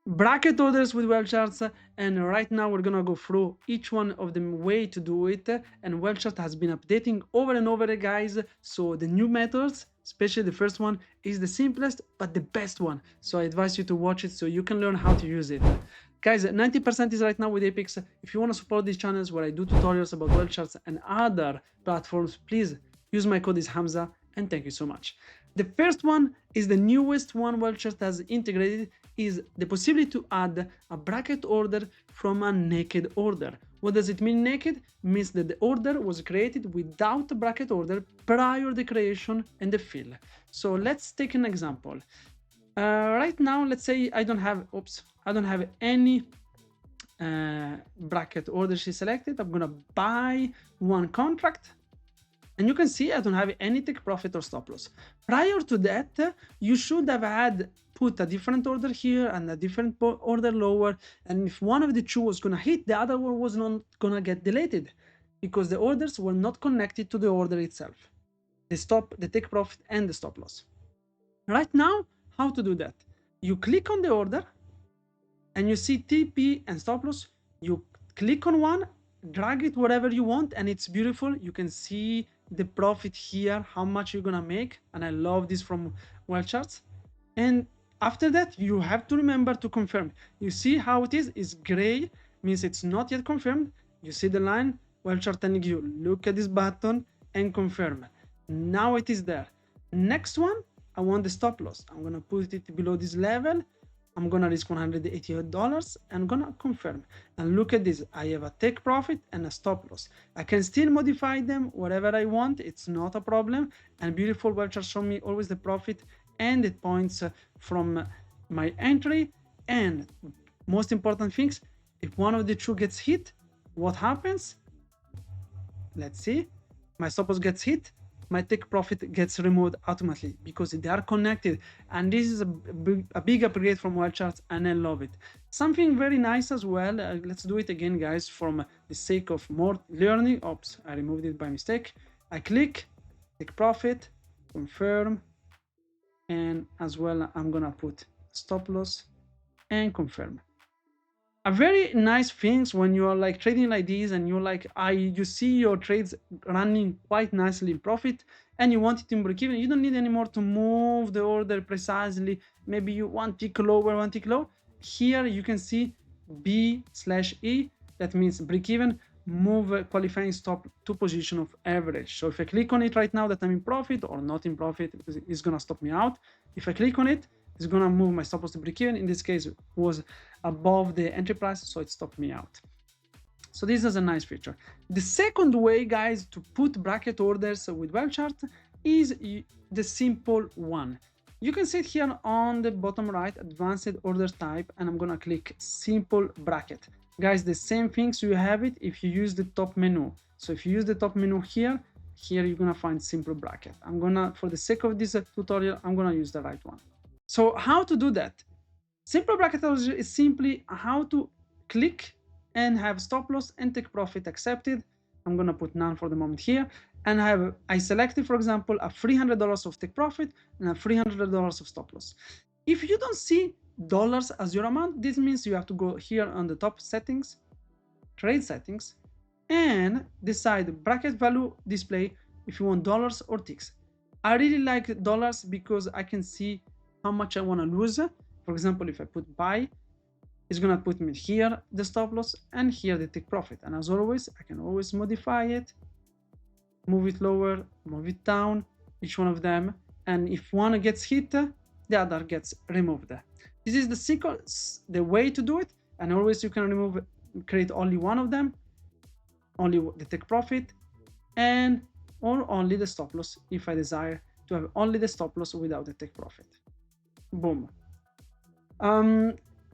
bracket orders with WealthCharts, and right now we're gonna go through each one of them way to do it. And WealthChart has been updating over and over, guys. So the new methods, especially the first one, is the simplest but the best one. So I advise you to watch it so you can learn how to use it. Guys, 90% is right now with Apex. If you want to support these channels where I do tutorials about WealthCharts and other platforms, please use my code is Hamza, and thank you so much. The first one is the newest one WealthChart has integrated, is the possibility to add a bracket order from a naked order. What does it mean naked? Means that the order was created without a bracket order prior the creation and the fill. So let's take an example. Right now, let's say I don't have any bracket order selected. I'm gonna buy one contract. And you can see I don't have any take profit or stop loss. Prior to that, you should have had put a different order here and a different order lower. And if one of the two was gonna hit, the other one was not gonna get deleted because the orders were not connected to the order itself. The take profit and the stop loss. Right now, how to do that? You click on the order and you see TP and stop loss. You click on one, drag it wherever you want, and it's beautiful. You can see the profit here, how much you're gonna make, and I love this from WealthCharts. And after that, you have to remember to confirm. You see how it is gray, means it's not yet confirmed. You see the line, WealthChart telling you, look at this button and confirm. Now it is there. Next one, I want the stop loss. I'm gonna put it below this level. I'm gonna risk $188 and I'm gonna confirm. And look at this, I have a take profit and a stop loss. I can still modify them whatever I want, it's not a problem. And beautiful WealthChart show me always the profit and the points from my entry. And most important things, if one of the two gets hit, what happens? Let's see, my stop loss gets hit, my take profit gets removed automatically because they are connected. And this is a big upgrade from WealthCharts, and I love it. Something very nice as well. Let's do it again, guys, from the sake of more learning. Oops, I removed it by mistake. I click, take profit, confirm, and as well, I'm gonna put stop loss and confirm. A very nice things when you are like trading like this and you're like, you see your trades running quite nicely in profit and you want it in break even. You don't need anymore to move the order precisely. Maybe you one tick lower, one tick low. Here you can see B/E, that means break even, move qualifying stop to position of average. So if I click on it right now that I'm in profit or not in profit, it's gonna stop me out. If I click on it, it's gonna move my stop loss to break even. In this case, it was above the entry price, so it stopped me out. So this is a nice feature. The second way, guys, to put bracket orders with WealthChart is the simple one. You can see it here on the bottom right, advanced order type, and I'm gonna click simple bracket. Guys, the same thing, so you have it if you use the top menu. So if you use the top menu here you're gonna find simple bracket. I'm gonna, for the sake of this tutorial, I'm gonna use the right one. So how to do that? Simple bracket is simply how to click and have stop loss and take profit accepted. I'm gonna put none for the moment here, and I selected, for example, a $300 of take profit and a $300 of stop loss. If you don't see dollars as your amount, this means you have to go here on the top settings, trade settings, and decide bracket value display if you want dollars or ticks. I really like dollars because I can see how much I want to lose. For example, if I put buy, it's gonna put me here the stop loss and here the take profit. And as always, I can always modify it, move it lower, move it down, each one of them. And if one gets hit, the other gets removed. This is the way to do it. And always you can create only one of them, only the take profit, or only the stop loss if I desire to have only the stop loss without the take profit. Boom.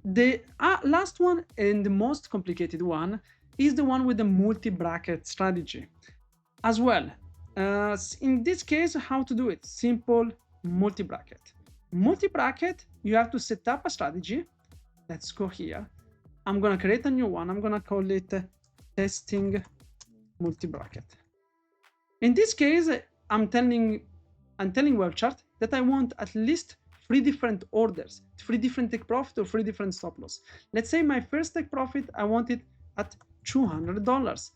The last one and the most complicated one is the one with the multi-bracket strategy. As well, in this case, how to do it? Simple multi-bracket. Multi-bracket, you have to set up a strategy. Let's go here. I'm gonna create a new one. I'm gonna call it testing multi-bracket. In this case, I'm telling WealthChart that I want at least 3 different orders, 3 different take profit or 3 different stop loss. Let's say my first take profit, I want it at $200.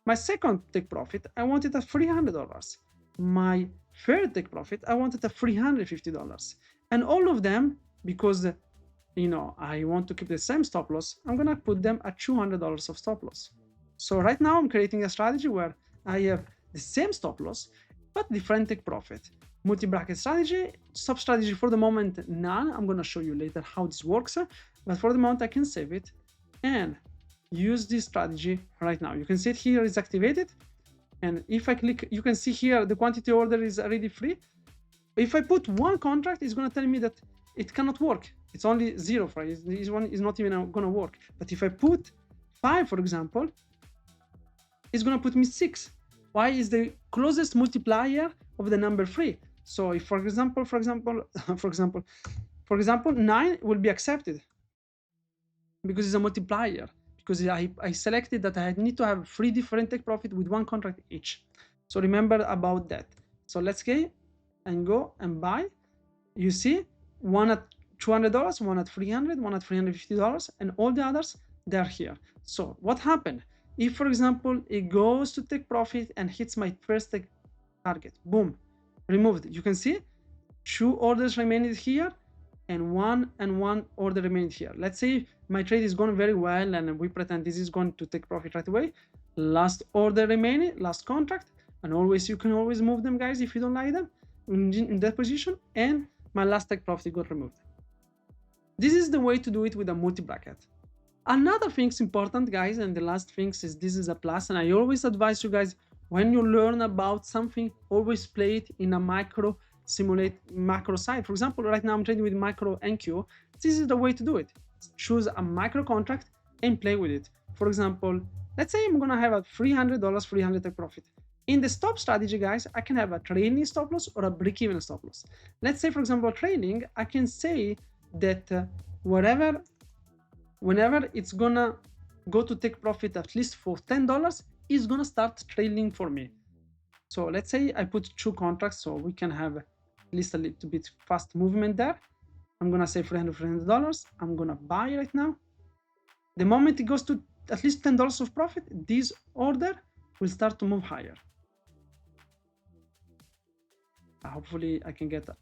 My second take profit, I want it at $300. My third take profit, I want it at $350. And all of them, because I want to keep the same stop loss, I'm gonna put them at $200 of stop loss. So right now I'm creating a strategy where I have the same stop loss, but different take profit. Multi-bracket strategy, stop strategy for the moment, none. I'm gonna show you later how this works, but for the moment I can save it and use this strategy right now. You can see it here is activated. And if I click, you can see here the quantity order is already free. If I put one contract, it's gonna tell me that it cannot work. It's only 0 for it. This one is not even gonna work. But if I put 5, for example, it's gonna put me 6. Why? Is the closest multiplier of the number 3. So if, for example, 9 will be accepted because it's a multiplier. Because I selected that I need to have 3 different take profit with 1 contract each. So remember about that. So let's go and buy. You see, one at $200, one at $300, one at $350, and all the others, they're here. So what happened? If, for example, it goes to take profit and hits my first take target, boom, removed. You can see 2 orders remaining here and one order remained here. Let's say my trade is going very well and we pretend this is going to take profit right away. Last order remaining, last contract, and always you can always move them, guys, if you don't like them in that position, and my last take profit got removed. This is the way to do it with a multi-bracket. Another thing's important, guys, and the last thing is this is a plus, and I always advise you guys, when you learn about something, always play it in a macro side. For example, right now I'm trading with micro NQ. This is the way to do it. Choose a micro contract and play with it. For example, let's say I'm gonna have a $300 300 take profit. In the stop strategy, guys, I can have a trailing stop loss or a break-even stop loss. Let's say, for example, trailing, I can say that whenever it's gonna go to take profit at least for $10, it's gonna start trailing for me. So let's say I put 2 contracts so we can have at least a little bit fast movement there. I'm gonna say $300. I'm gonna buy right now. The moment it goes to at least $10 of profit, this order will start to move higher. Hopefully I can get a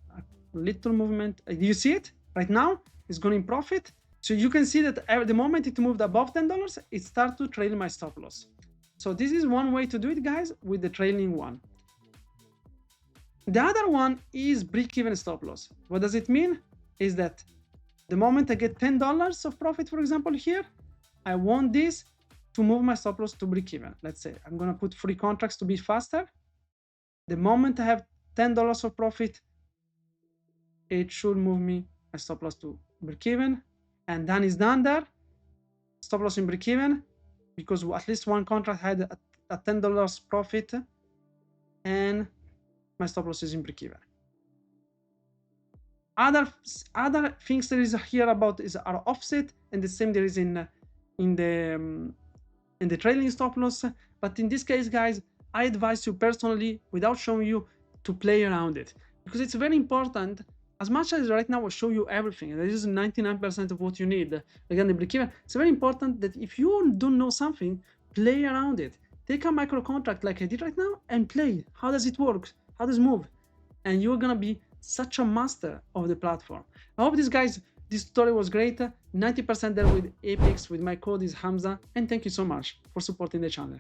little movement. You see it right now? It's going in profit. So you can see that the moment it moved above $10, it starts to trail my stop loss. So this is one way to do it, guys, with the trailing one. The other one is break-even stop loss. What does it mean? Is that the moment I get $10 of profit, for example, here, I want this to move my stop loss to break-even. Let's say I'm going to put 3 contracts to be faster. The moment I have $10 of profit, it should move me my stop loss to break-even, and then it's done there. Stop loss in break-even, because at least one contract had a $10 profit, and my stop loss is in break-even. Other things there is here about are offset, and the same there is in the trailing stop loss. But in this case, guys, I advise you personally, without showing you, to play around it, because it's very important. As much as right now I show you everything, this is 99% of what you need. Again, the break-even, it's very important that if you don't know something, play around it. Take a micro contract like I did right now and play. How does it work? How does it move? And you're gonna be such a master of the platform. I hope this tutorial was great. 90% there with Apex with my code is Hamza, and thank you so much for supporting the channel.